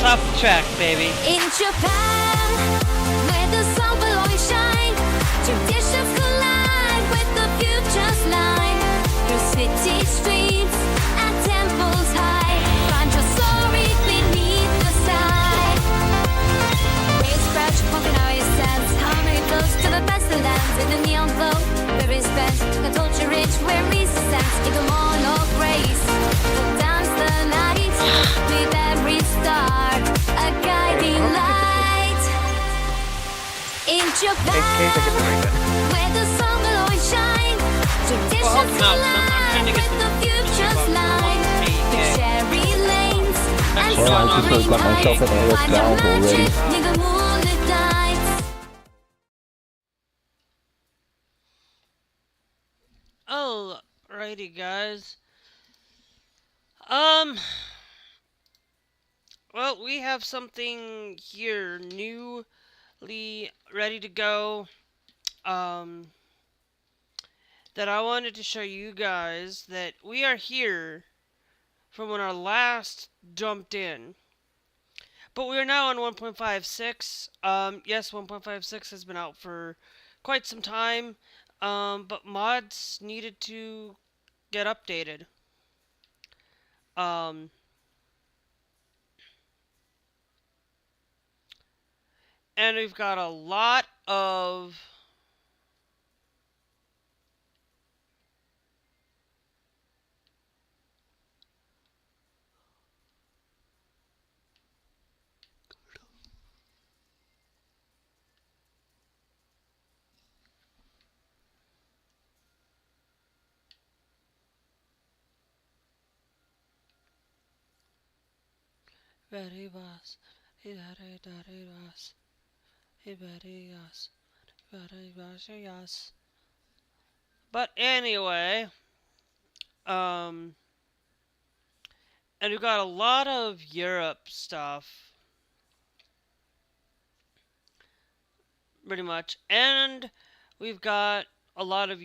Top track, baby. In Japan, where the sun will always shine, traditions collide with the future's line. Through city streets and temples high, find your story beneath the sky. Waves crash, walking our sense, harmony flows to the best of lands. In the neon glow, very spent, the culture rich, where resistance, even more no grace. Dance the night with every star, a guiding light. In Japan, where the sun will always shine, traditions collide with the future's line. The cherry lanes and Well, I just sort of got myself in a little find your scalp already. magic in the moonlit nights. Alrighty, guys. Well, we have something here newly ready to go. That I wanted to show you guys that we are here from when our last jumped in. But we are now on 1.56. Yes, 1.56 has been out for quite some time. But mods needed to get updated. And we've got a lot of very was, yes. But anyway, and we've got a lot of Europe stuff, pretty much, and we've got a lot of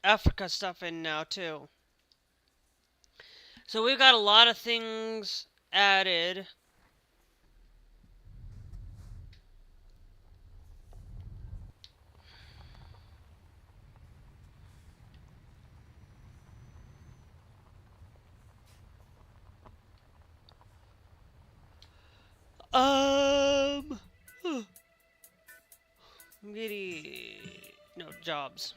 Africa stuff in now too. So we've got a lot of things added. Really, no jobs.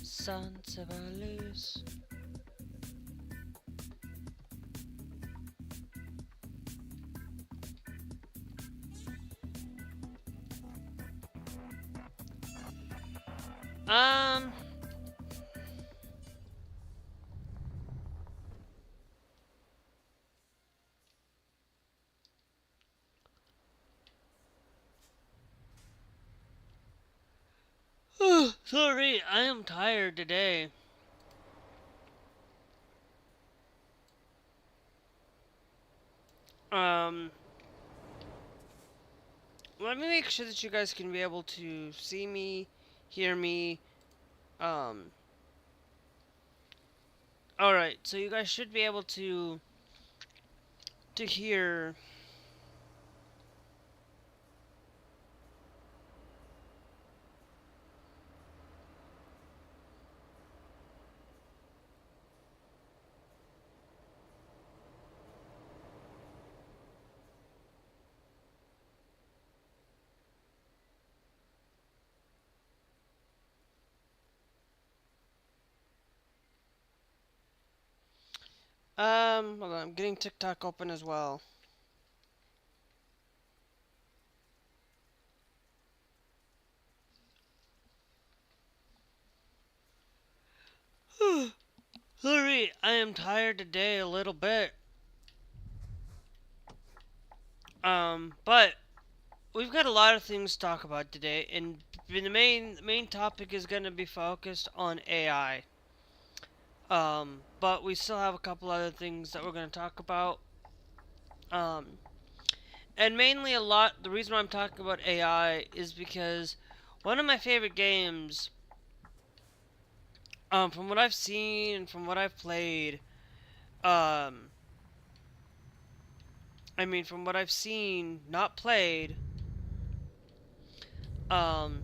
Sons of a loose. Sorry, I am tired today. Let me make sure that you guys can be able to see me, hear me. Alright, so you guys should be able to hear. Hold on, I'm getting TikTok open as well. Sorry, I am tired today a little bit. But we've got a lot of things to talk about today, and the main topic is going to be focused on AI. But we still have a couple other things that we're going to talk about. Um, and mainly the reason why I'm talking about AI is because one of my favorite games, from what I've seen and from what I've played, um, from what I've seen, not played, um,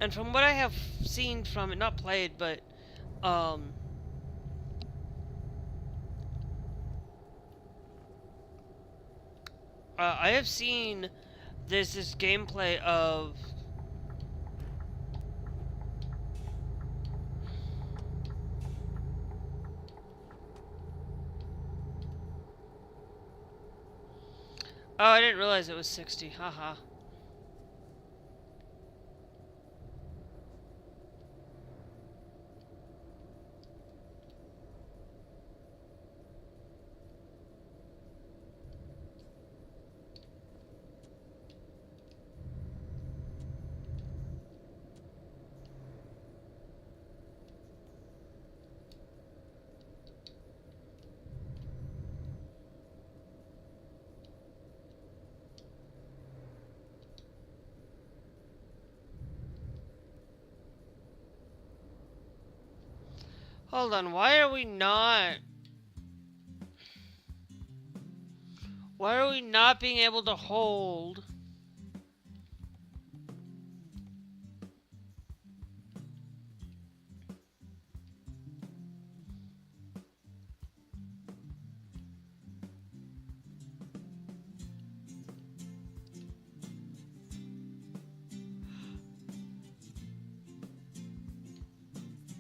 and from what I have seen from it, not played, but, um, I have seen there's this gameplay of oh, I didn't realize it was 60. Haha. Hold on, why are we not... Why are we not being able to hold...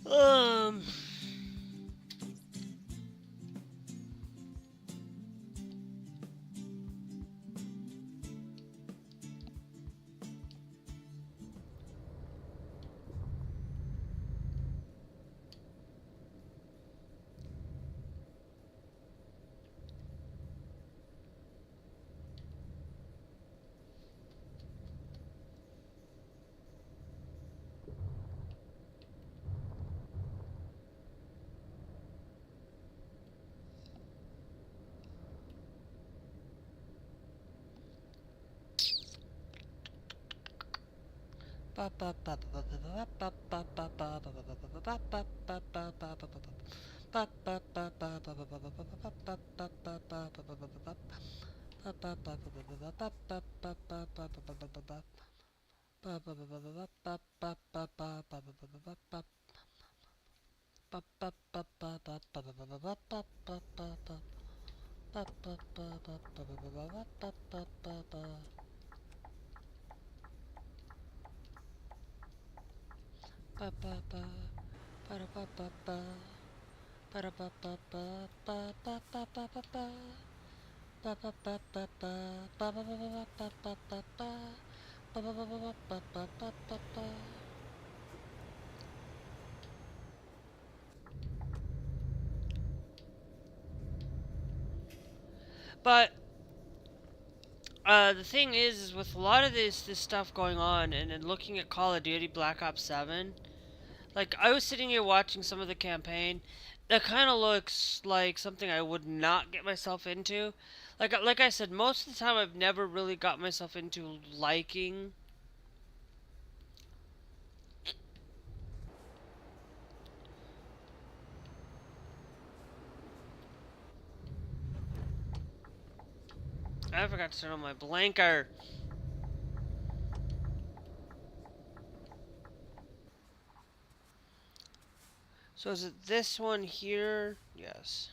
Um... But the thing is with a lot of this stuff going on, and then looking at Call of Duty Black Ops 7, like I was sitting here watching some of the campaign, that kind of looks like something I would not get myself into. Like I said, most of the time I've never really got myself into liking. I forgot to turn on my blanker. So is it this one here? Yes.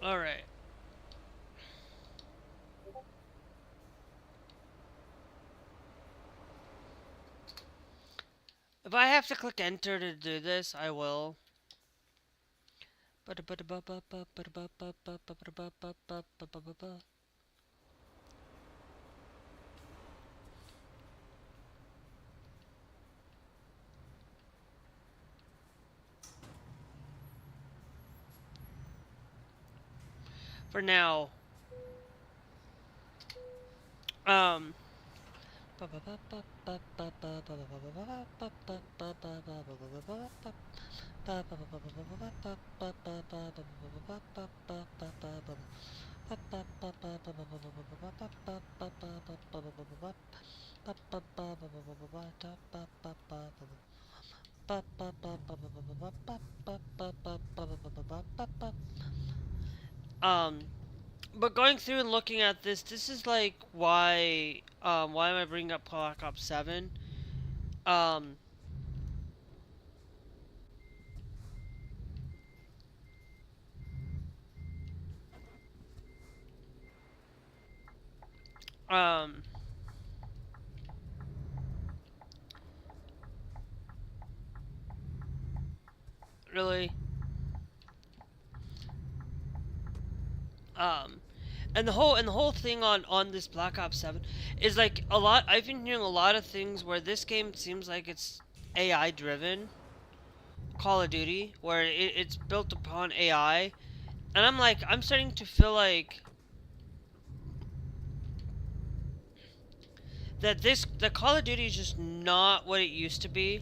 Alright. If I have to click enter to do this, I will. For now. Um. Um, but going through and looking at this is like why am I bringing up Black Ops 7? Um, um, really, um, and the whole thing on this Black Ops 7 is like a lot. I've been hearing a lot of things where this game seems like it's AI driven. Call of Duty, where it's built upon AI, and I'm starting to feel like the Call of Duty is just not what it used to be.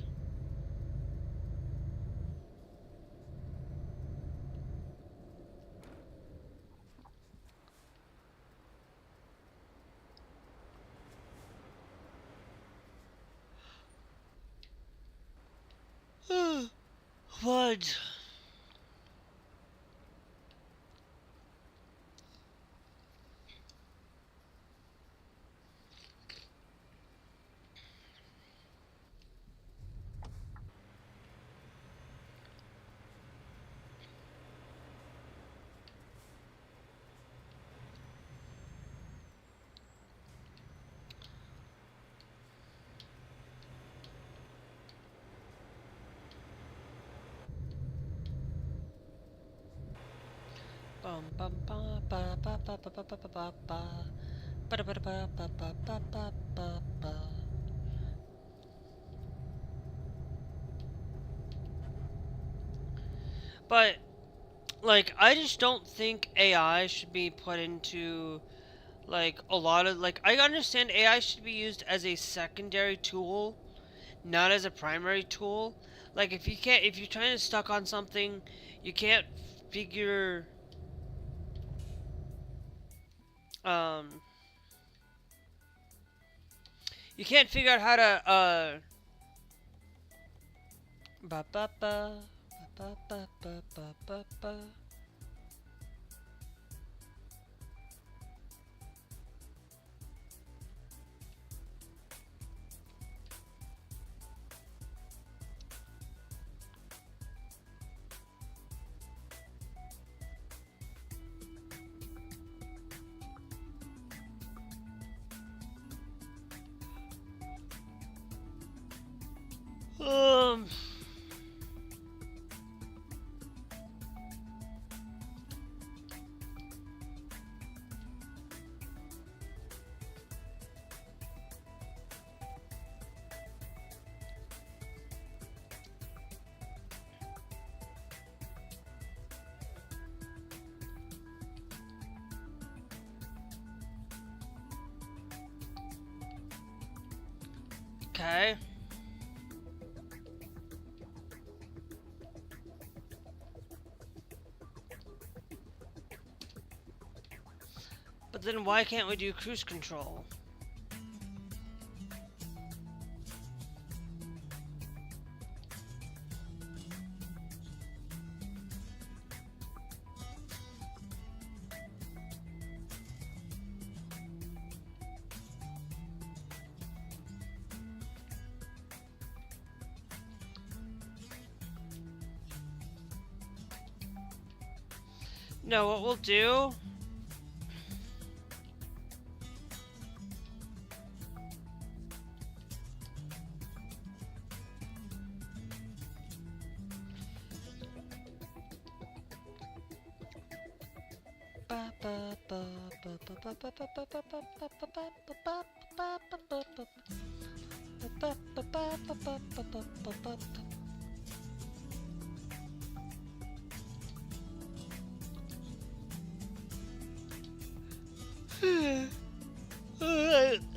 What? Bum bum ba ba ba ba ba ba ba ba ba ba ba ba ba ba ba ba ba ba ba. But like I just don't think AI should be put into like a lot of like I understand AI should be used as a secondary tool, not as a primary tool. Like if you're trying to stuck on something, you can't figure um you can't figure out how to ba ba ba ba ba ba ba ba ba. Um okay. But then why can't we do cruise control? No, what we'll do Alright,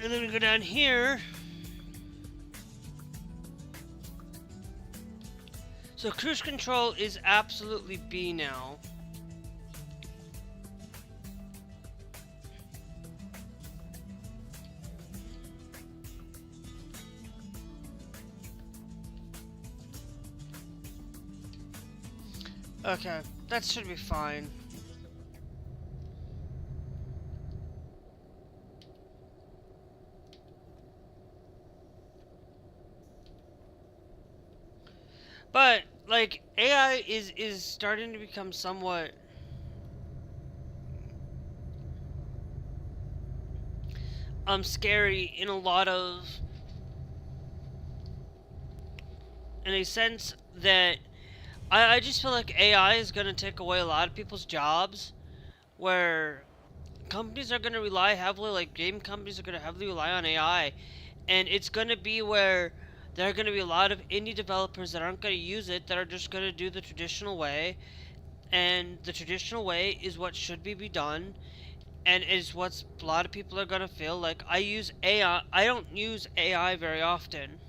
and then we go down here. So cruise control is absolutely B now. Okay, that should be fine. But like AI is starting to become somewhat scary in a lot of, in a sense that I just feel like AI is going to take away a lot of people's jobs, where companies are going to rely heavily, like game companies are going to heavily rely on AI, and it's going to be where there are going to be a lot of indie developers that aren't going to use it, that are just going to do the traditional way, and the traditional way is what should be done, and is what a lot of people are going to feel like. I use AI, I don't use AI very often.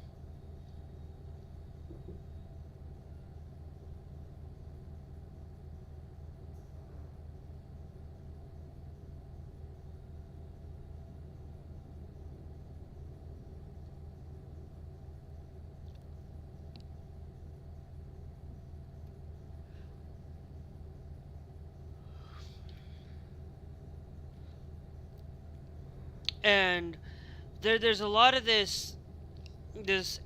And there's a lot of this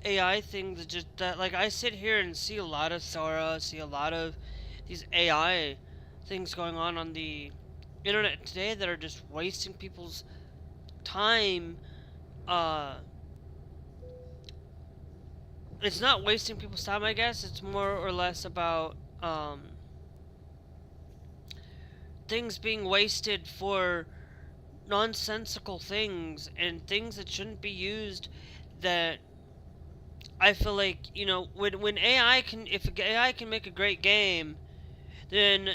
AI thing that just that, like, I sit here and see a lot of Sora, see a lot of these AI things going on the internet today that are just wasting people's time. It's not wasting people's time, I guess. It's more or less about things being wasted for nonsensical things and things that shouldn't be used. That I feel like, when AI can, if AI can make a great game, then,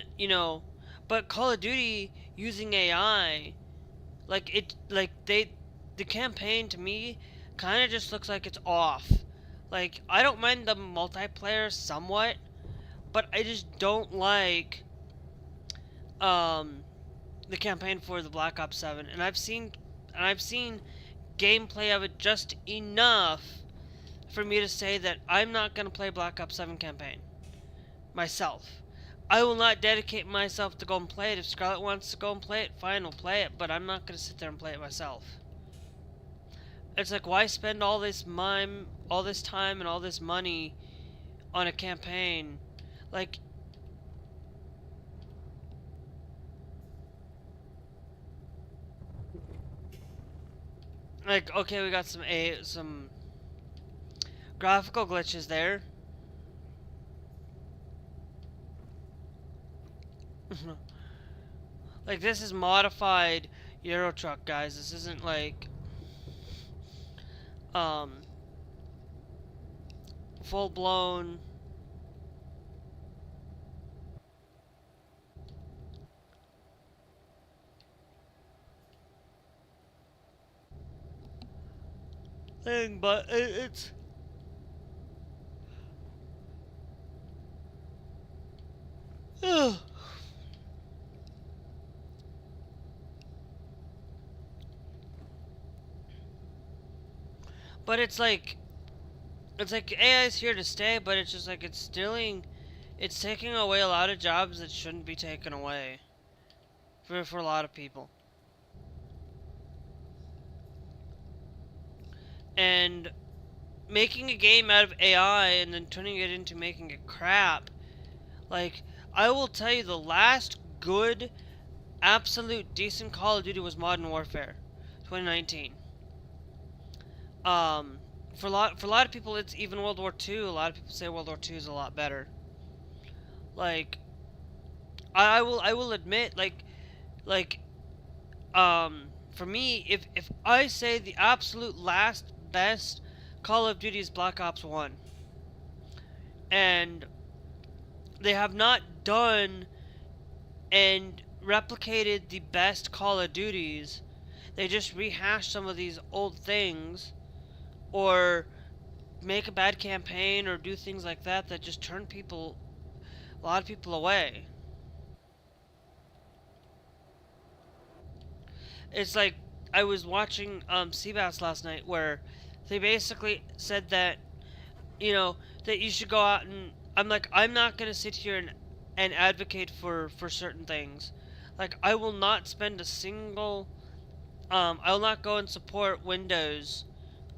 but Call of Duty using AI, the campaign to me kind of just looks like it's off. Like, I don't mind the multiplayer somewhat, but I just don't like the campaign for the Black Ops 7, and I've seen gameplay of it just enough for me to say that I'm not going to play Black Ops 7 campaign myself. I will not dedicate myself to go and play it. If Scarlett wants to go and play it, fine, we'll play it, but I'm not going to sit there and play it myself. It's like, why spend all this time and all this money on a campaign? Like, okay, we got some graphical glitches there. Like, this is modified Euro Truck, guys. This isn't like full blown thing, but it's but it's like AI is here to stay, but it's just like it's taking away a lot of jobs that shouldn't be taken away for a lot of people. And making a game out of AI and then turning it into making it crap. Like, I will tell you, the last good, absolute decent Call of Duty was Modern Warfare 2019. For a lot of people, it's even World War II. A lot of people say World War II is a lot better. Like, I will admit, like, Like, for me, if I say the absolute last best Call of Duty is Black Ops 1, and they have not done and replicated the best Call of Duties. They just rehash some of these old things, or make a bad campaign, or do things like that that just turn a lot of people away. It's like I was watching Seabass last night, where they basically said that, you know, that you should go out and I'm like, I'm not gonna sit here and advocate for certain things. Like, I will not spend a single I will not go and support Windows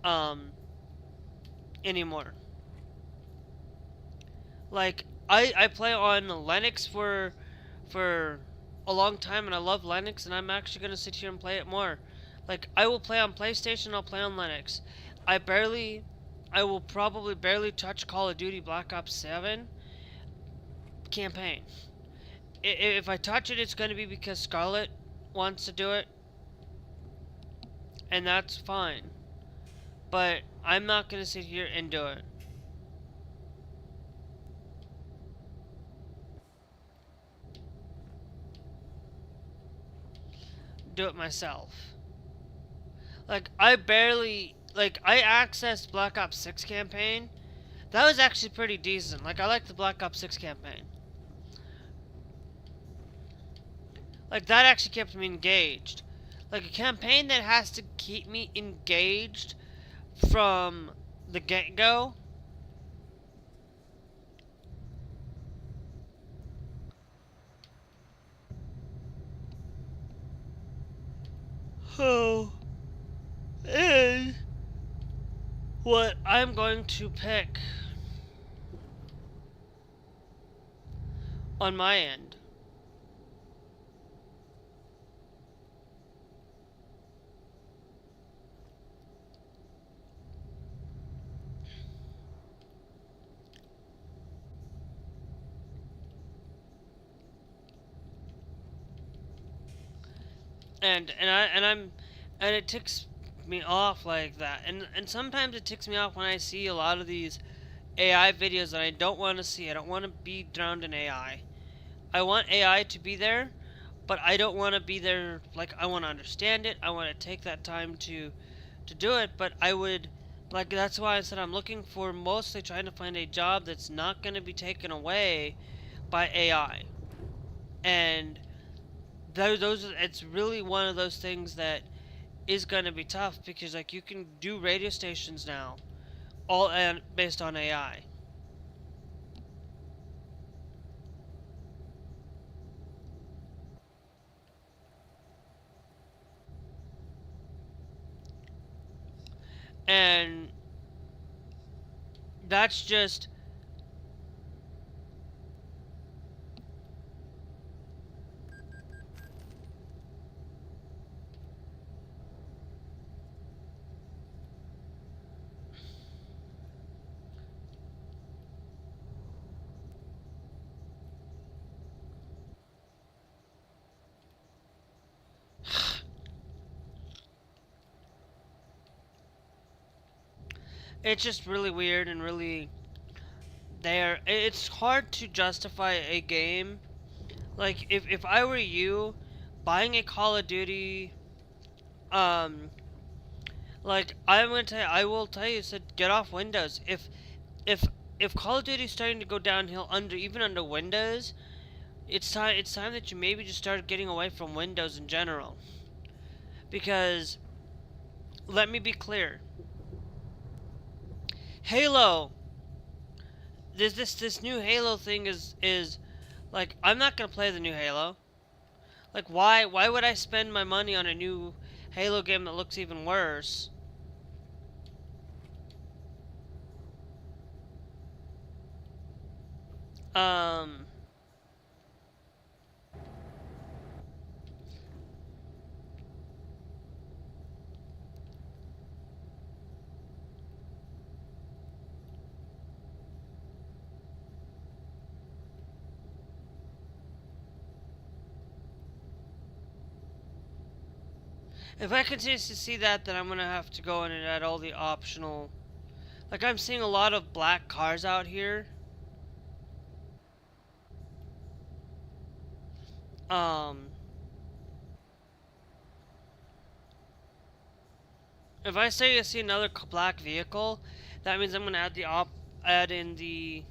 um anymore. Like, I play on Linux for a long time, and I love Linux, and I'm actually gonna sit here and play it more. Like, I will play on PlayStation, I'll play on Linux. I barely I will probably barely touch Call of Duty Black Ops 7 campaign. If I touch it, it's gonna be because Scarlett wants to do it, and that's fine. But I'm not gonna sit here and do it. Do it myself. Like, I accessed Black Ops 6 campaign. That was actually pretty decent. Like, I like the Black Ops 6 campaign. Like, that actually kept me engaged. Like, a campaign that has to keep me engaged from the get-go. Oh, is what I'm going to pick on my end. And it ticks me off like that. And sometimes it ticks me off when I see a lot of these AI videos that I don't want to see. I don't want to be drowned in AI. I want AI to be there, but I don't want to be there. Like, I want to understand it. I want to take that time to do it, but I would, like, that's why I said I'm looking for, mostly trying to find a job that's not going to be taken away by AI. And it's really one of those things that is going to be tough, because, like, you can do radio stations now all and based on AI. And that's just, it's just really weird and really there. It's hard to justify a game. Like, if I were you, buying a Call of Duty, um, like, I will tell you, said get off Windows. If if Call of Duty is starting to go downhill even under Windows, it's time that you maybe just start getting away from Windows in general. Because, let me be clear, Halo, this new Halo thing is like, I'm not gonna play the new Halo. Like, why would I spend my money on a new Halo game that looks even worse? Um, If I continue to see that, then I'm gonna have to go in and add all the optional. Like, I'm seeing a lot of black cars out here. Um, if I say I see another black vehicle, that means I'm gonna add in the.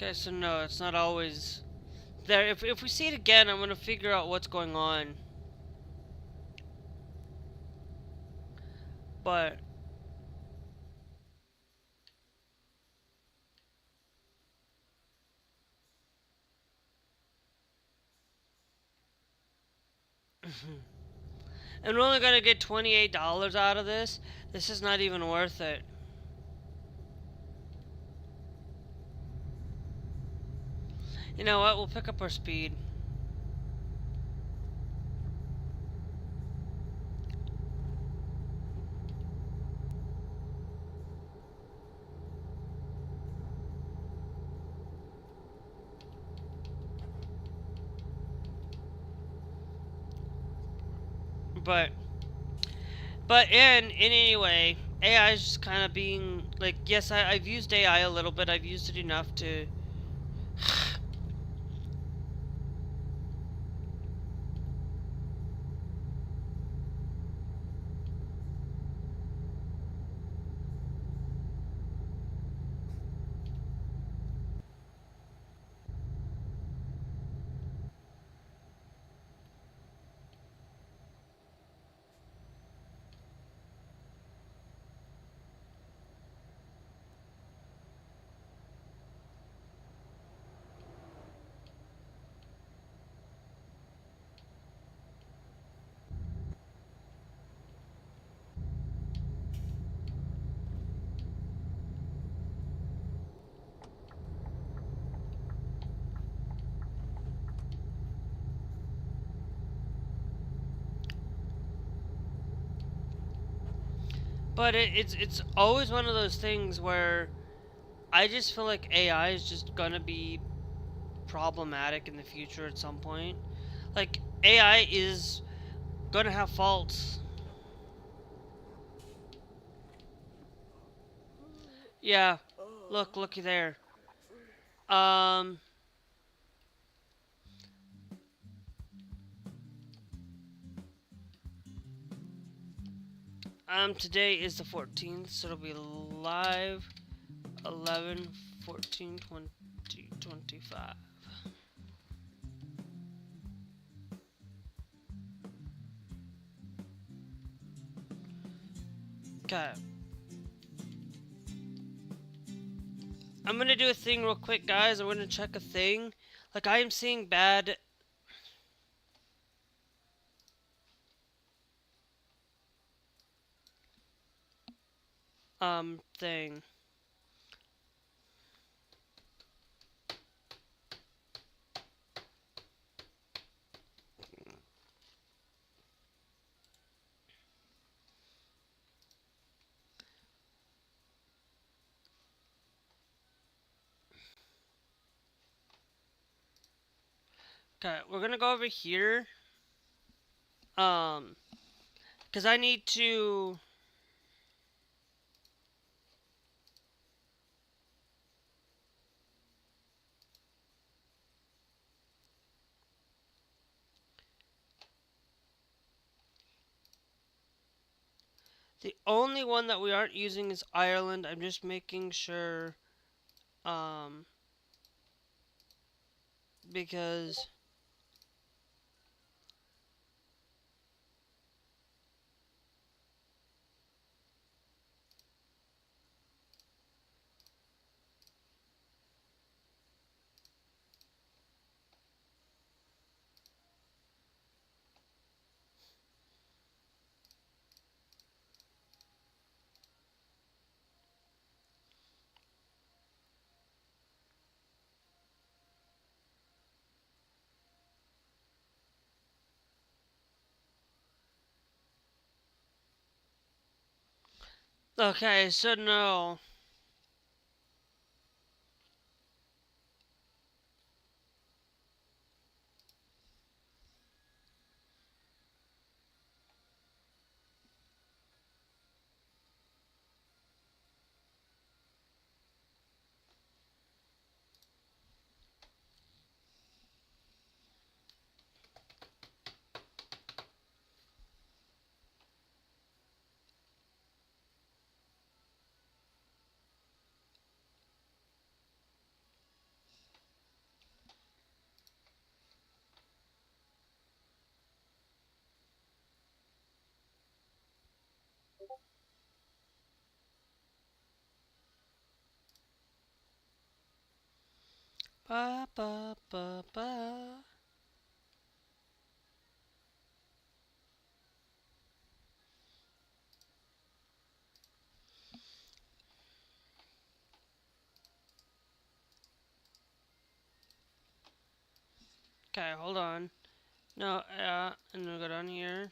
Okay, so no, it's not always there. If we see it again, I'm gonna figure out what's going on. But and we're only gonna get $28 out of this. This is not even worth it. You know what? We'll pick up our speed. But in any way, AI is just kind of being like, yes, I've used AI a little bit. I've used it enough to. But it's always one of those things where I just feel like AI is just gonna be problematic in the future at some point. Like, AI is gonna have faults. Yeah, looky there. Um, today is the 14th, so it'll be live 11, 14, 20, 25. Okay. I'm gonna do a thing real quick, guys. I'm gonna check a thing. Like, I am seeing bad. Thing. Okay, we're gonna go over here. Because I need to. The only one that we aren't using is Ireland. I'm just making sure. Because. Okay, so no. Ba ba ba ba. Okay, hold on. No, and then go down here.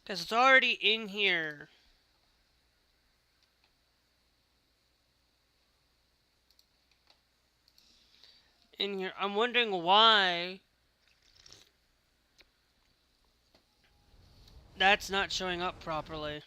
Because it's already in here. In here. I'm wondering why that's not showing up properly.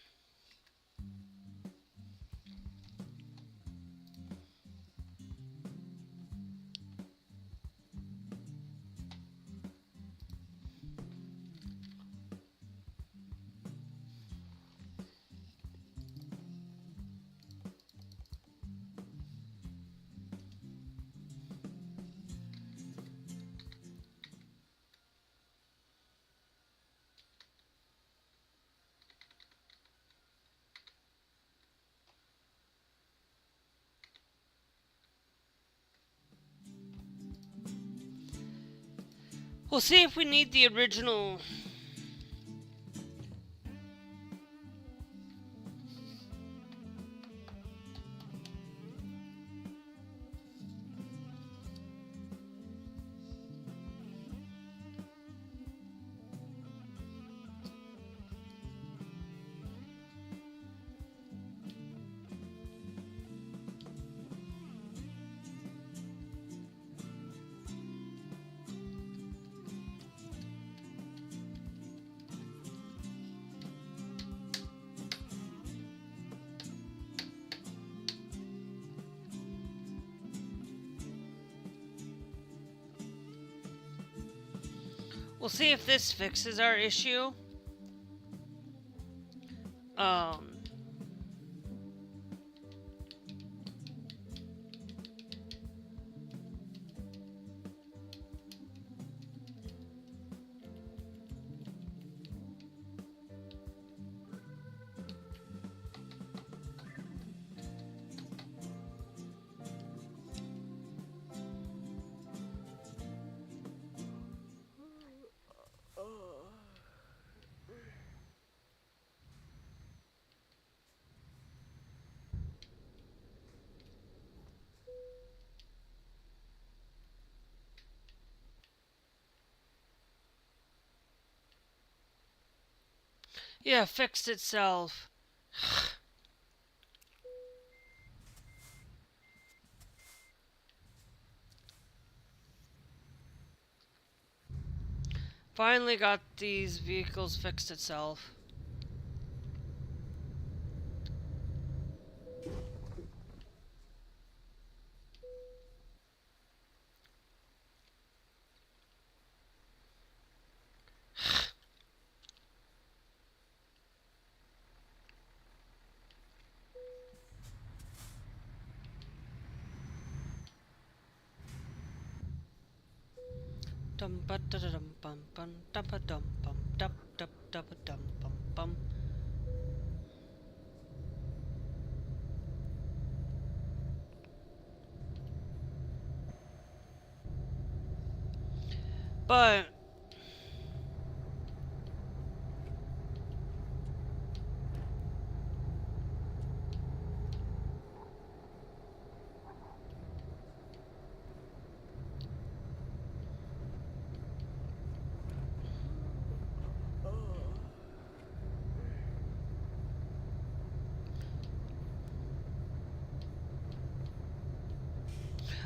We'll see if we need the original. We'll see if this fixes our issue. Um. Yeah, fixed itself. Finally got these vehicles fixed itself. Dum ba da da dum bum bum da ba dum bum dum dum da ba dum bum bum. But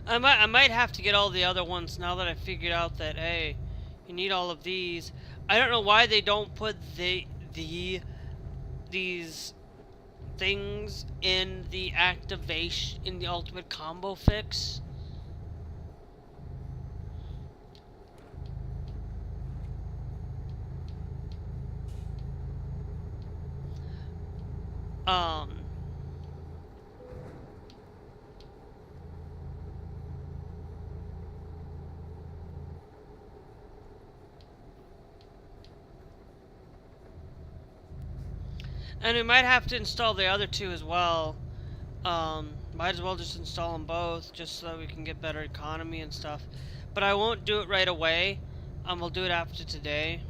I might have to get all the other ones now that I figured out that, hey, you need all of these. I don't know why they don't put these things in the activation in the ultimate combo fix. Um and we might have to install the other two as well. Might as well just install them both, just so that we can get better economy and stuff. But I won't do it right away. We'll do it after today.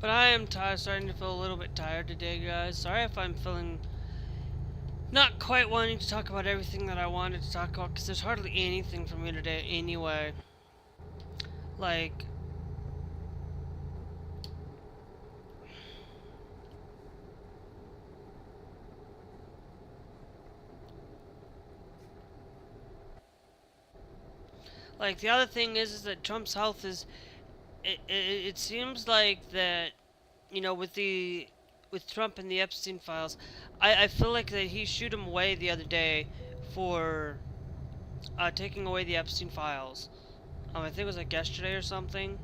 But I am starting to feel a little bit tired today, guys. Sorry if I'm feeling not quite wanting to talk about everything that I wanted to talk about, because there's hardly anything for me today anyway. Like, the other thing is that Trump's health is, it seems like that, you know, with Trump and the Epstein files, I feel like that he shooed him away the other day for taking away the Epstein files. I think it was like yesterday or something.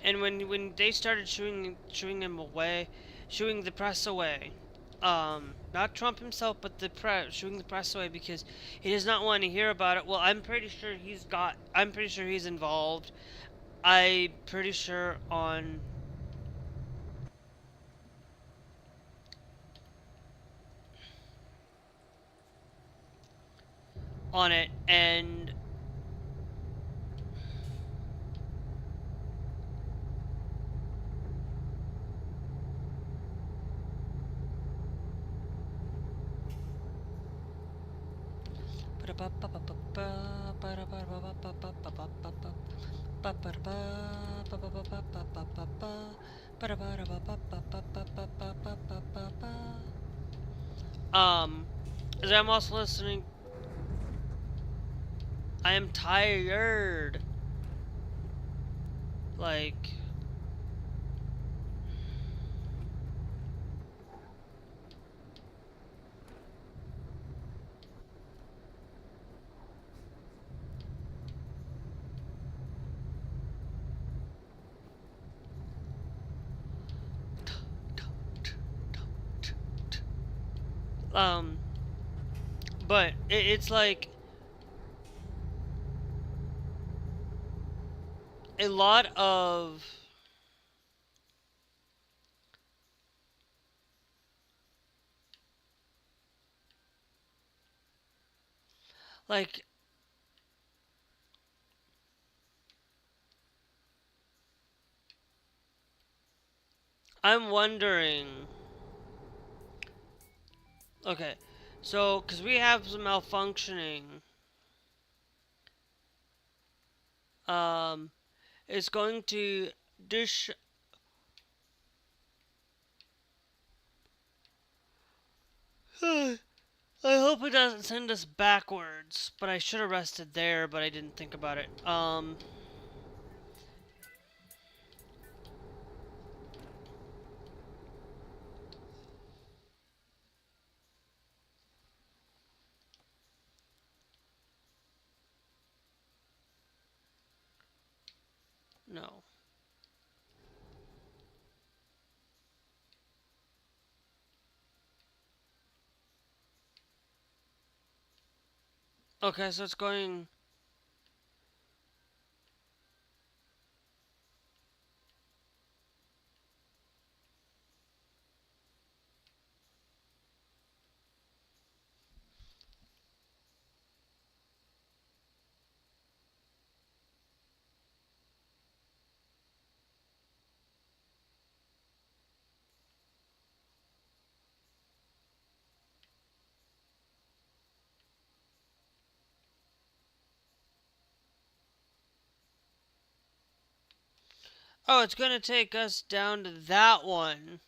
And when they started shooing him away, shooing the press away, not Trump himself, but the press, shooing the press away because he does not want to hear about it. Well, I'm pretty sure he's involved. I'm pretty sure on it, and as I'm also listening, I am tired. Like, Um, but it's like a lot of like I'm wondering. Okay, so because we have some malfunctioning, um, it's going to dish. I hope it doesn't send us backwards, but I should have rested there, but I didn't think about it. No. Okay, so it's going. Oh, it's gonna take us down to that one.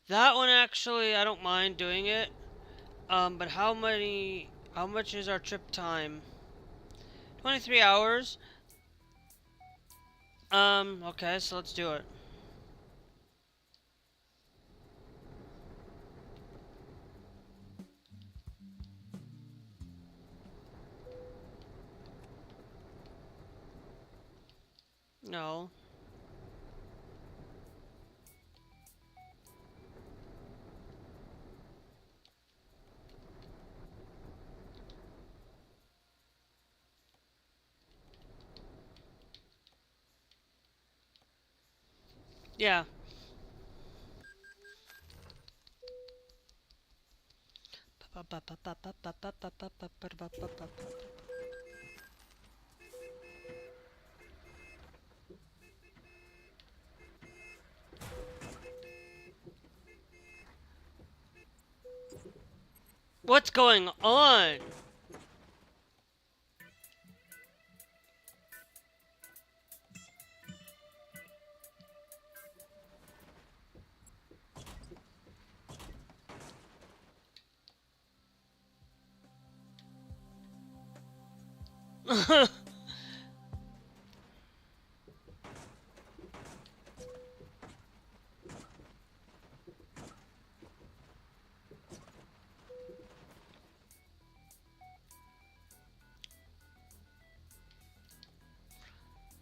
That one actually, I don't mind doing it. But how many? How much is our trip time? 23 hours. Okay, so let's do it. No. Yeah. What's going on?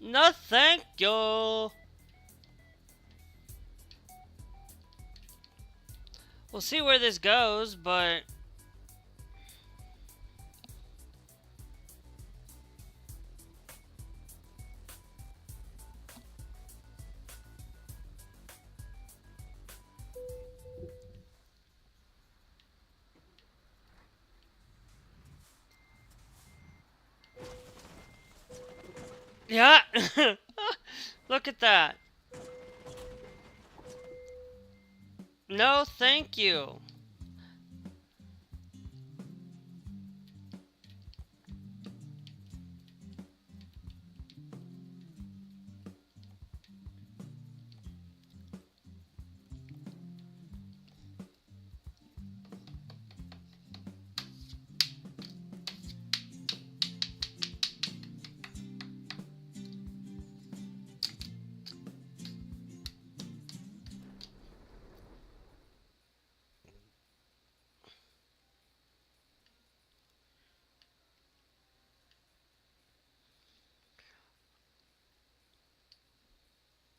No, thank you. We'll see where this goes, but yeah. Look at that. No, thank you.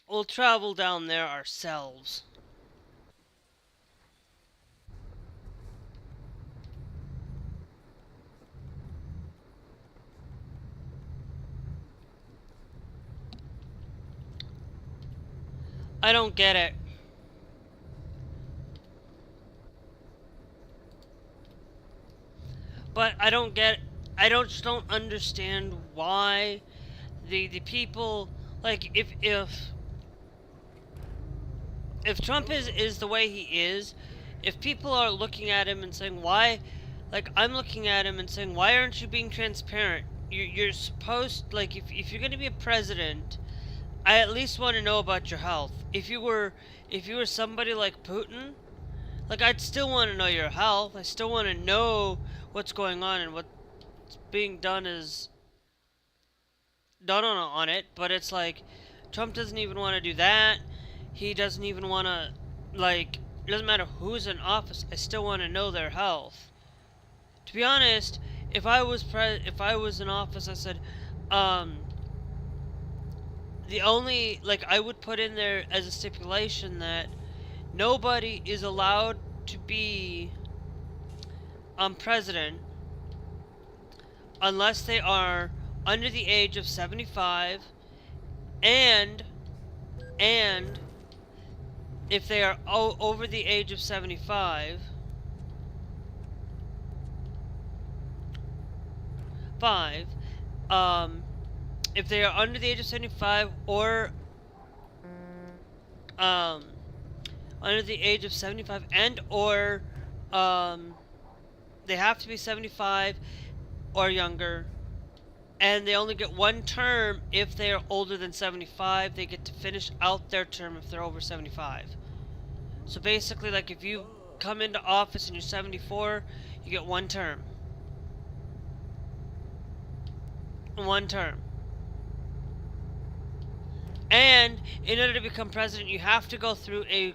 We'll travel down there ourselves. I don't get it. But I don't get, I just don't understand why the people, like, if Trump is the way he is, if people are looking at him and saying why, like I'm looking at him and saying why aren't you being transparent? You're supposed, like, if you're gonna be a president, I at least want to know about your health. If you were somebody like Putin, like I'd still want to know your health. I still want to know what's going on and what's being done is done on it. But it's like Trump doesn't even want to do that. He doesn't even want to, like, it doesn't matter who's in office. I still want to know their health. To be honest, if I was in office, I said, the only, like, I would put in there as a stipulation that nobody is allowed to be president unless they are under the age of 75 and if they are over the age of 75 if they are under the age of 75 or under the age of 75 and or they have to be 75 or younger, and they only get one term if they are older than 75. They get to finish out their term if they're over 75. So basically, like, if you come into office and you're 74, you get one term. One term. And in order to become president, you have to go through a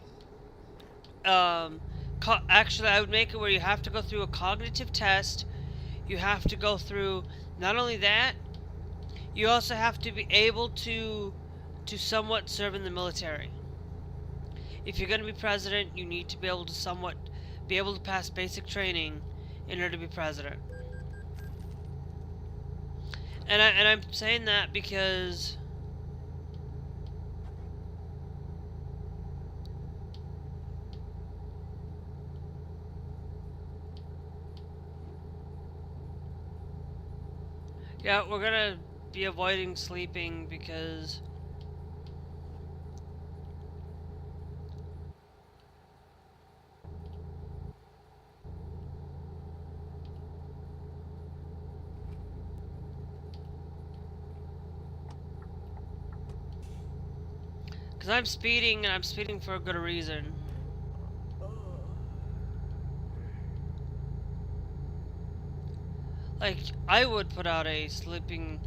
actually, I would make it where you have to go through a cognitive test. You have to go through, not only that, you also have to be able to somewhat serve in the military. If you're going to be president, you need to be able to somewhat be able to pass basic training in order to be president. And I'm saying that because yeah, we're gonna be avoiding sleeping because I'm speeding, and I'm speeding for a good reason. Like, I would put out a sleeping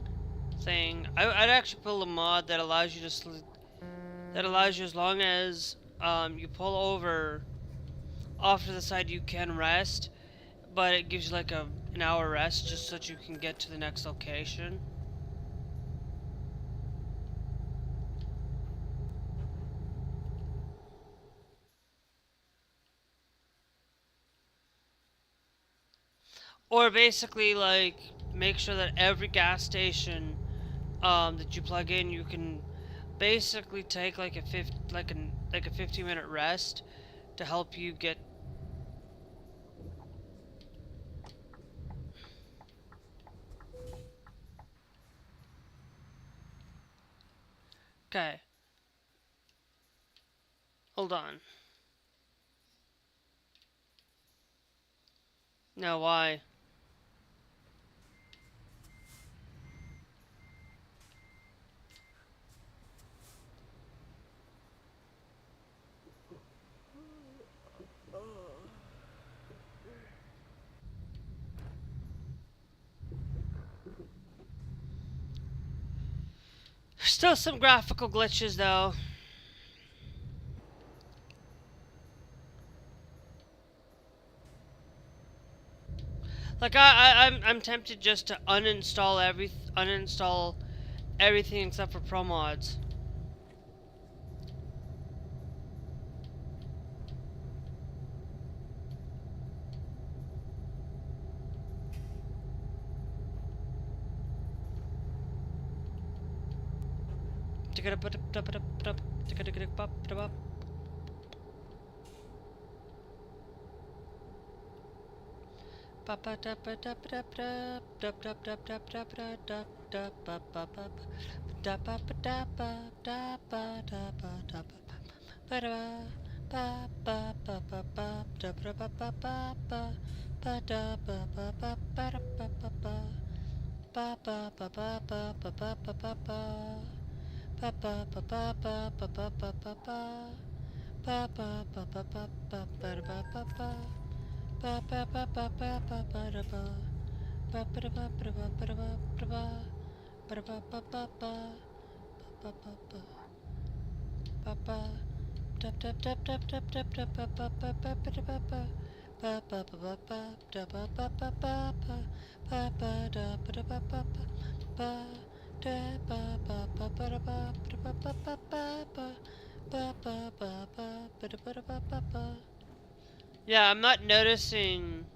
thing. I'd actually pull a mod that allows you to sleep. That allows you, as long as you pull over off to the side, you can rest, but it gives you like an hour rest just so that you can get to the next location. Or basically, like, make sure that every gas station that you plug in, you can basically take like a 15-minute rest to help you get. Okay. Hold on. No, why? Still some graphical glitches though. Like I'm tempted just to uninstall everything except for pro mods. Yeah, I'm not noticing.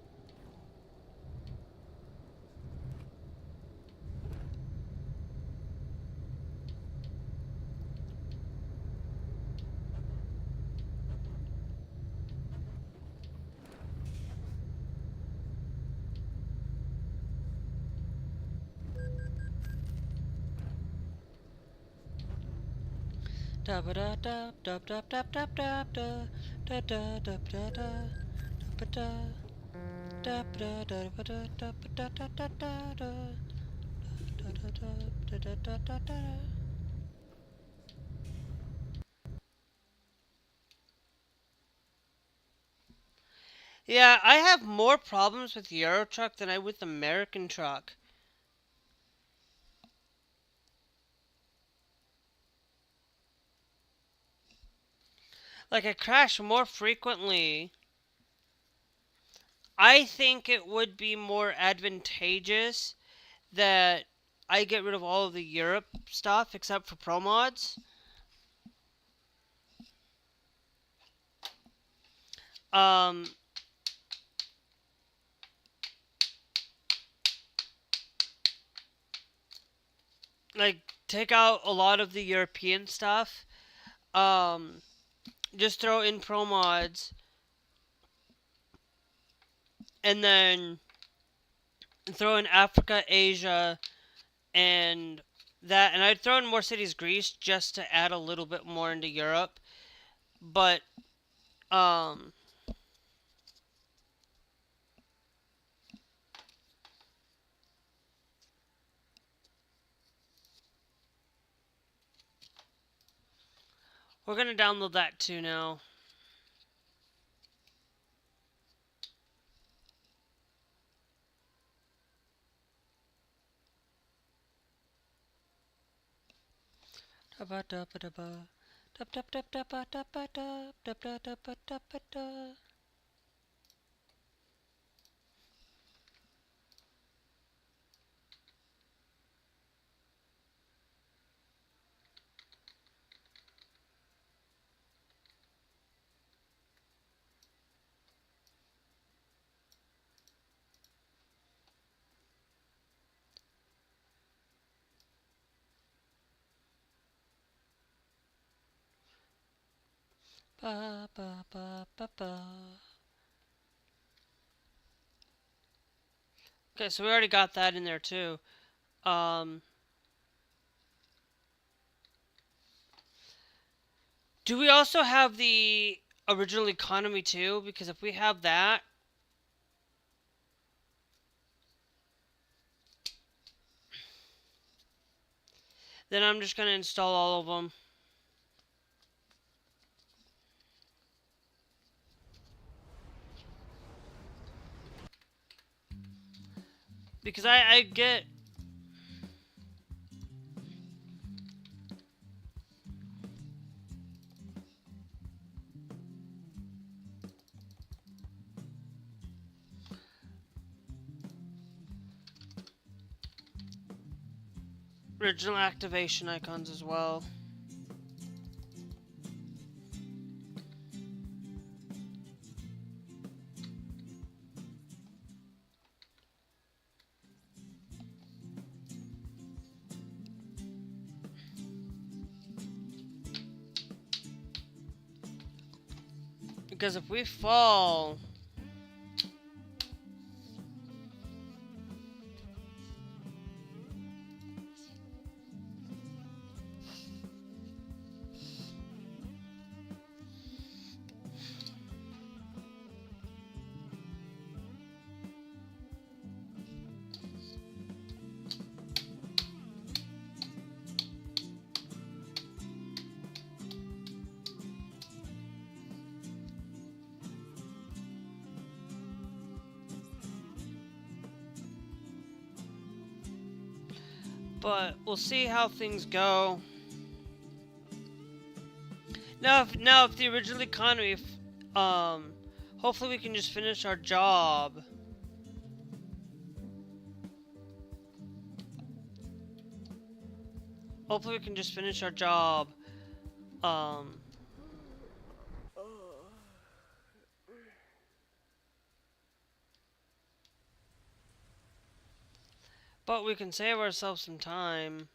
Yeah, I have more problems with Euro Truck than I with American Truck. Like, I crash more frequently. I think it would be more advantageous that I get rid of all of the Europe stuff except for Pro Mods. Um, like, take out a lot of the European stuff. Um, just throw in Pro Mods. And then throw in Africa, Asia, and that. And I'd throw in more cities, Greece, just to add a little bit more into Europe. But, um, we're gonna download that too now. Okay, so we already got that in there too. Um, do we also have the original economy too? Because if we have that, then I'm just gonna install all of them. Because I get original activation icons as well. Because if we fall... But we'll see how things go. Now, if the original economy, hopefully we can just finish our job. Hopefully we can just finish our job. But we can save ourselves some time.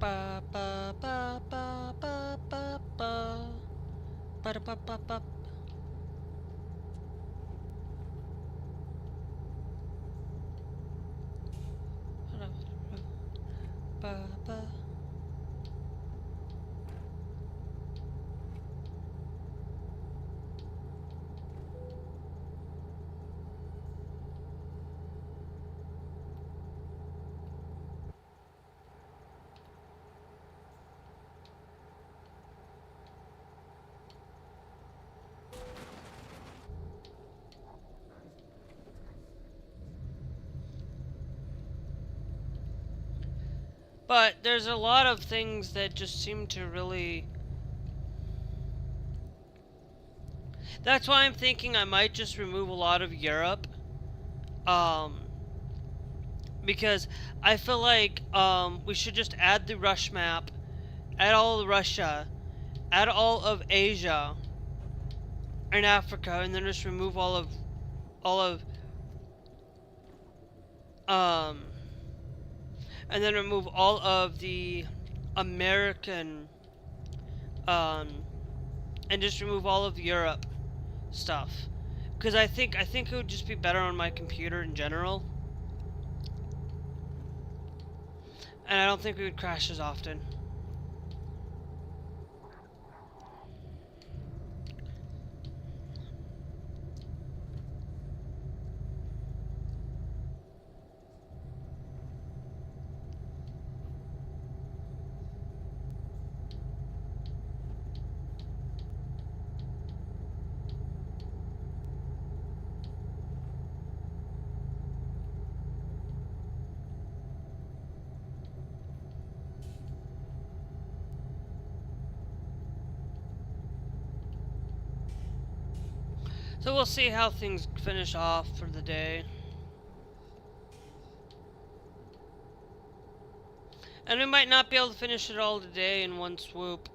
Ba ba ba ba ba ba ba ba da ba ba ba. Ba ba. But there's a lot of things that just seem to really... That's why I'm thinking I might just remove a lot of Europe. Because I feel like we should just add the Rush map, add all of Russia, add all of Asia and Africa, and then just remove all of and then remove all of the American and just remove all of Europe stuff, because I think it would just be better on my computer in general, and I don't think we would crash as often. So we'll see how things finish off for the day. And we might not be able to finish it all today in one swoop.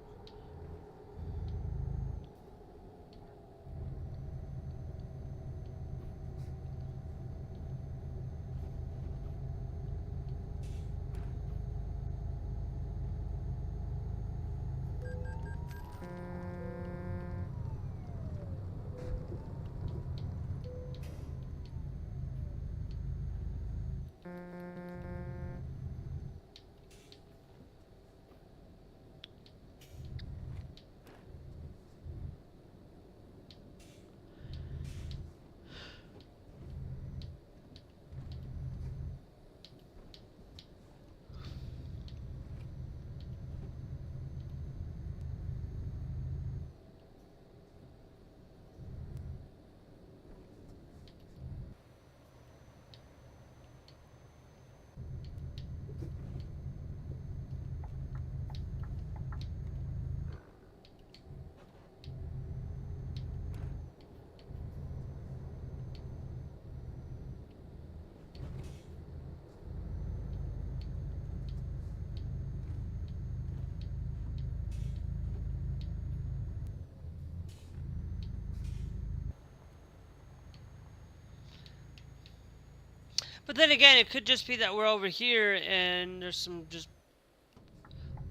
But then again, it could just be that we're over here and there's some just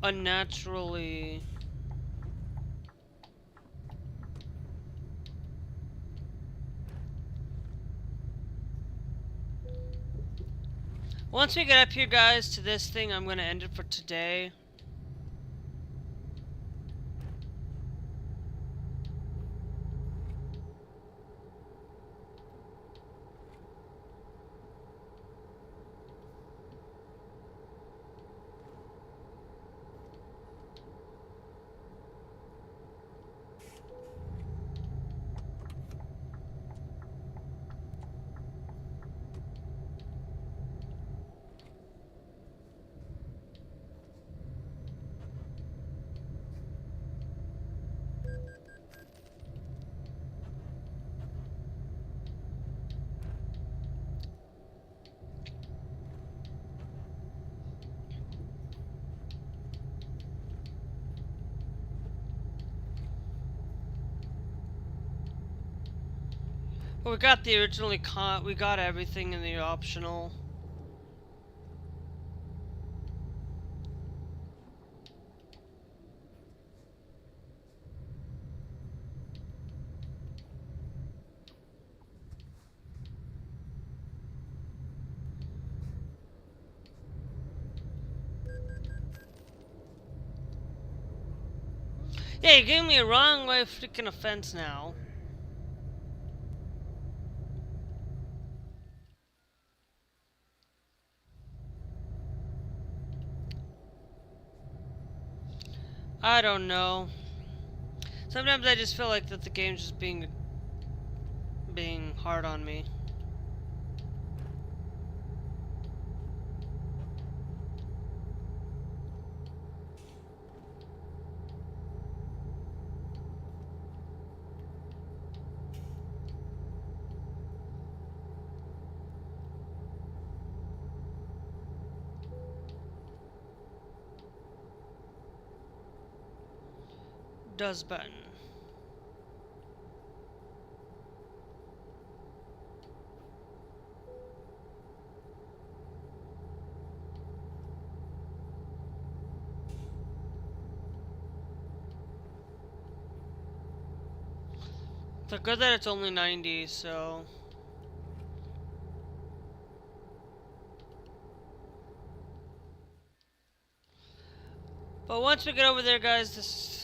unnaturally... Once we get up here, guys, to this thing, I'm gonna end it for today. Well, we got the originally we got everything in the optional. Yeah, you gave me a wrong way of freaking offense now. I don't know. Sometimes I just feel like that the game's just being hard on me. Does button. It's good that it's only 90, so... But once we get over there, guys, this...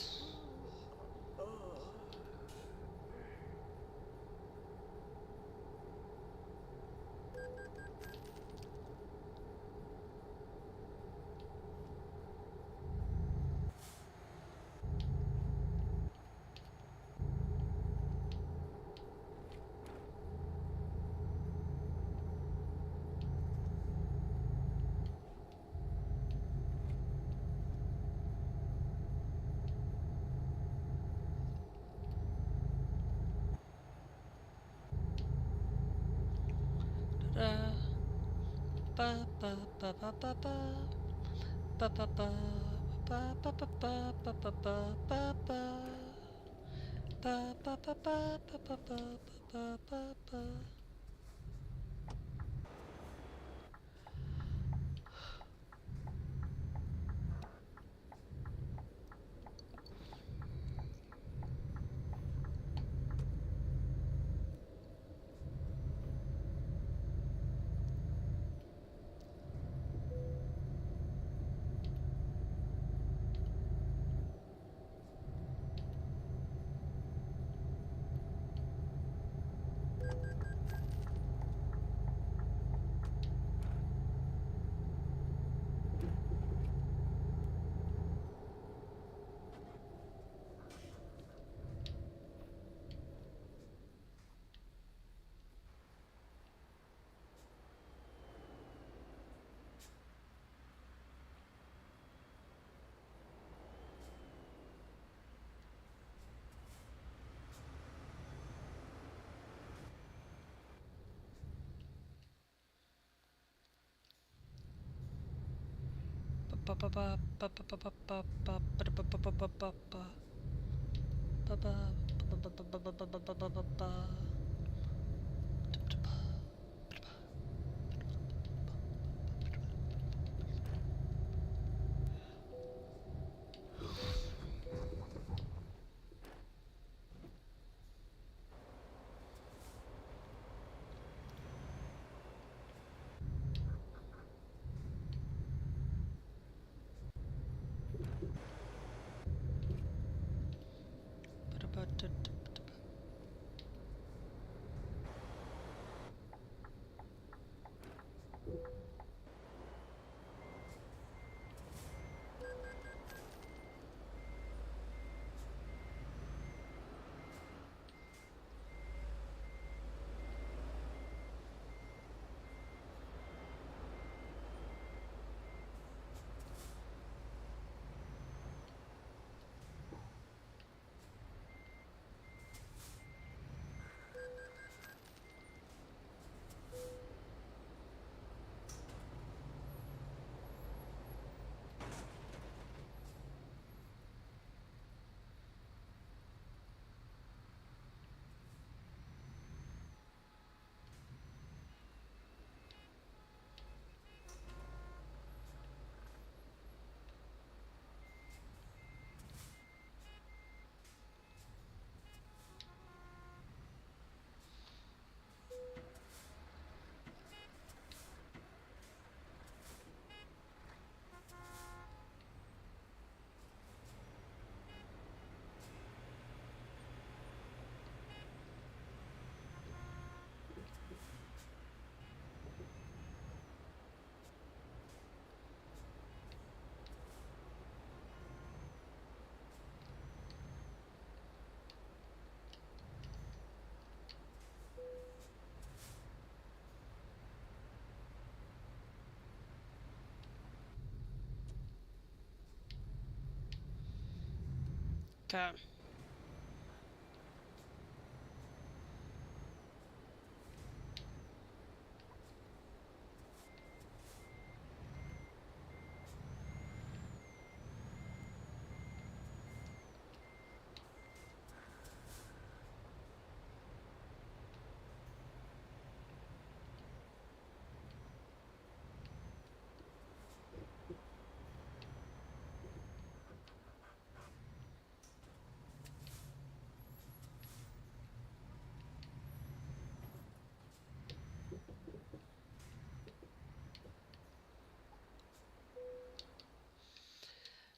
Okay.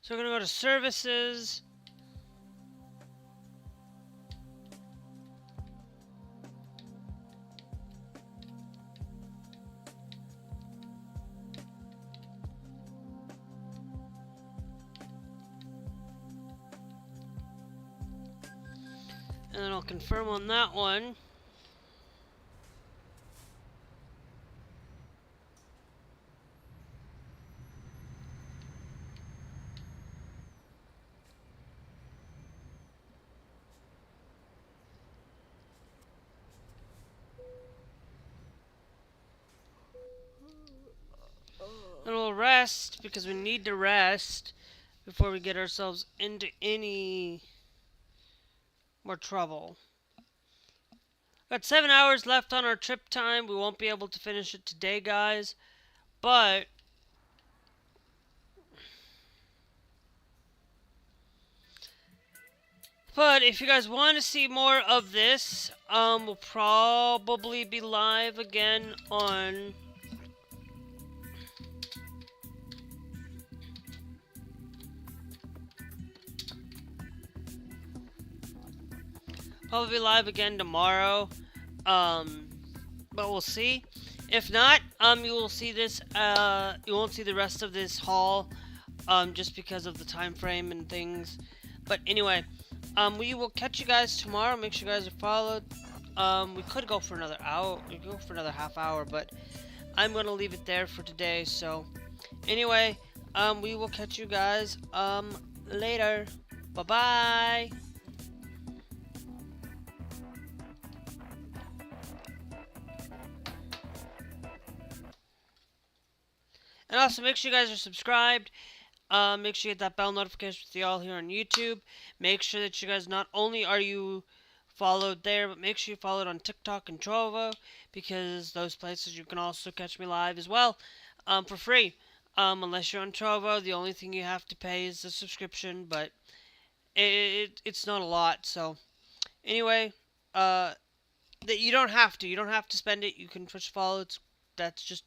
So we're gonna go to services. And then I'll confirm on that one. And we'll rest because we need to rest before we get ourselves into any more trouble. Got 7 hours left on our trip time. We won't be able to finish it today, guys. But if you guys want to see more of this, we'll probably be live again on tomorrow. But we'll see. If not, you will see this. You won't see the rest of this haul, just because of the time frame and things. But anyway, we will catch you guys tomorrow. Make sure you guys are followed. We could go for another hour. We could go for another half hour, but I'm gonna leave it there for today. So, anyway, we will catch you guys later. Bye bye. And also, make sure you guys are subscribed. Make sure you hit that bell notification with y'all here on YouTube. Make sure that you guys, not only are you followed there, but make sure you follow it on TikTok and Trovo, because those places you can also catch me live as well, for free. Unless you're on Trovo, the only thing you have to pay is the subscription, but it's not a lot. So anyway, that you don't have to spend it. You can push follow. That's just